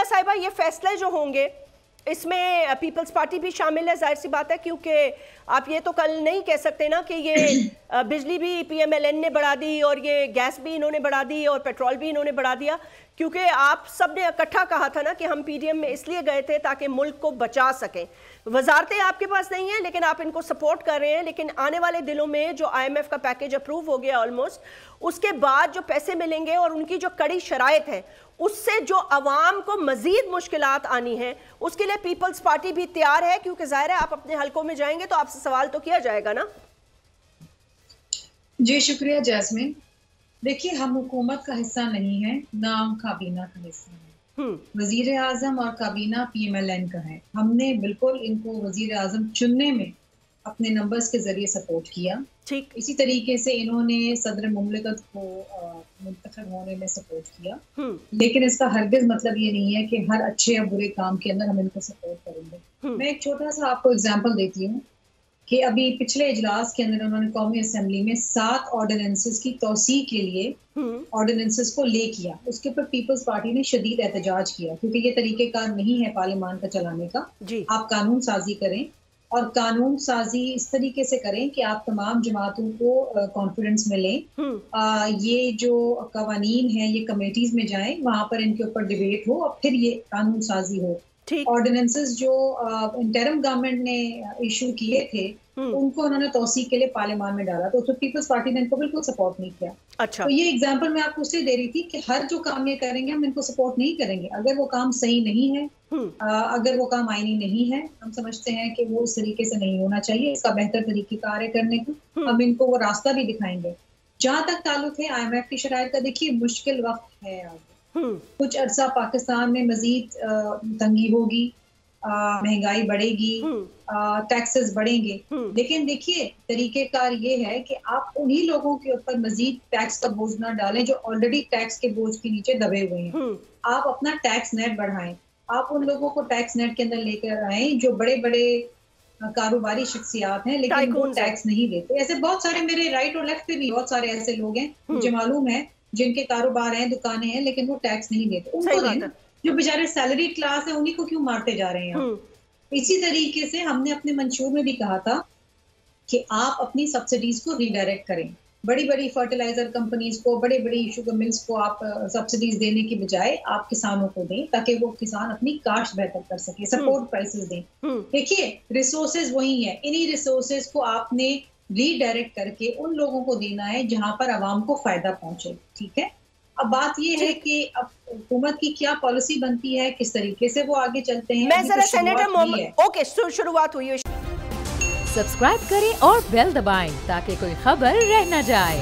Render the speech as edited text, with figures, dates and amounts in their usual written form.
साहिबा, ये फैसले जो होंगे इसमें पीपल्स पार्टी भी शामिल है, जाहिर सी बात है, क्योंकि आप ये तो कल नहीं कह सकते ना कि ये बिजली भी पीएमएलएन ने बढ़ा दी और ये गैस भी इन्होंने बढ़ा दी और पेट्रोल भी इन्होंने बढ़ा दिया, क्योंकि आप सब ने इकट्ठा कहा था ना कि हम पीडीएम में इसलिए गए थे ताकि मुल्क को बचा सकें। वजारतें आपके पास नहीं है लेकिन आप इनको सपोर्ट कर रहे हैं, लेकिन आने वाले दिनों में जो आईएमएफ का पैकेज अप्रूव हो गया ऑलमोस्ट, उसके बाद जो पैसे मिलेंगे और उनकी जो कड़ी शराइत है उससे जो अवाम को मजीद मुश्किलात आनी है, उसके लिए पीपल्स पार्टी भी तैयार है, क्योंकि जाहिर है आप अपने हलकों में जाएंगे तो आपसे सवाल तो किया जाएगा ना। जी शुक्रिया जैस्मिन। देखिए, हम हुकूमत का हिस्सा नहीं है, ना हम काबीना का हिस्सा है। वजीर आजम और काबीना पीएमएलएन का है। हमने बिल्कुल इनको वजीर आजम चुनने में अपने नंबर्स के जरिए सपोर्ट किया। ठीक इसी तरीके से इन्होंने सदर मुमलिकत को मुंतखब होने में सपोर्ट किया, लेकिन इसका हरगिज मतलब ये नहीं है कि हर अच्छे या बुरे काम के अंदर हम इनको सपोर्ट करेंगे। मैं एक छोटा सा आपको एग्जांपल देती हूँ कि अभी पिछले इजलास के अंदर उन्होंने कौमी असेंबली में 7 ऑर्डिनेंसेस की तौसी के लिए ऑर्डिनेंसेस को ले किया। उसके ऊपर पीपल्स पार्टी ने शदीद एहतजाज किया, क्योंकि ये तरीकेकार नहीं है पार्लियामान का चलाने का। आप कानून साजी करें और कानून साजी इस तरीके से करें कि आप तमाम जमातों को कॉन्फिडेंस में लें। ये जो कवानीन है ये कमेटीज में जाएं, वहां पर इनके ऊपर डिबेट हो और फिर ये कानून साजी हो। ऑर्डिनेंसेस जो इंटरिम गवर्नमेंट ने इशू किए थे उनको उन्होंने तौसीक के लिए पार्लियामान में डाला, तो उसमें पीपल्स पार्टी ने इनको बिल्कुल सपोर्ट नहीं किया। अच्छा। तो ये एग्जांपल मैं आपको इसलिए दे रही थी कि हर जो काम ये करेंगे हम इनको सपोर्ट नहीं करेंगे अगर वो काम सही नहीं है, अगर वो काम आईनी नहीं है, हम समझते हैं कि वो उस तरीके से नहीं होना चाहिए, इसका बेहतर तरीकेकार है करने का, हम इनको वो रास्ता भी दिखाएंगे। जहाँ तक ताल्लुक है IMF की शराइत का, देखिए मुश्किल वक्त है आगे। कुछ अरसा पाकिस्तान में मजीद तंगी होगी, महंगाई बढ़ेगी, टैक्सेस बढ़ेंगे, लेकिन देखिए तरीकेकार ये है कि आप उन्हीं लोगों के ऊपर मजीद टैक्स का बोझ ना डालें जो ऑलरेडी टैक्स के बोझ के नीचे दबे हुए हैं। आप अपना टैक्स नेट बढ़ाएं, आप उन लोगों को टैक्स नेट के अंदर लेकर आए जो बड़े बड़े कारोबारी शख्सियात हैं लेकिन वो टैक्स नहीं देते। ऐसे बहुत सारे मेरे राइट और लेफ्ट पे भी बहुत सारे ऐसे लोग हैं मुझे मालूम है जिनके कारोबार हैं, दुकानें हैं, लेकिन वो टैक्स नहीं देते। उनको दें, जो बेचारे सैलरी क्लास है उन्हीं को क्यों मारते जा रहे हैं। इसी तरीके से हमने अपने मंशूर में भी कहा था कि आप अपनी सब्सिडीज को रीडायरेक्ट करें। बड़ी बड़ी फर्टिलाइजर कंपनीज को, बड़ी बड़ी शुगर मिल्स को आप सब्सिडीज देने की बजाय आप किसानों को दें ताकि वो किसान अपनी काश्त बेहतर कर सके, सपोर्ट प्राइसेस दें। देखिए रिसोर्सेज वही है, इन्हीं रिसोर्सेज को आपने रीडायरेक्ट करके उन लोगों को देना है जहां पर आवाम को फायदा पहुंचे। ठीक है, अब बात ये है कि अब हुकूमत की क्या पॉलिसी बनती है, किस तरीके से वो आगे चलते हैं। मैं जरा सेनेटर मोहम्मद ओके शुरुआत हुई है। सब्सक्राइब करें और बेल दबाएं ताकि कोई खबर रह न जाए।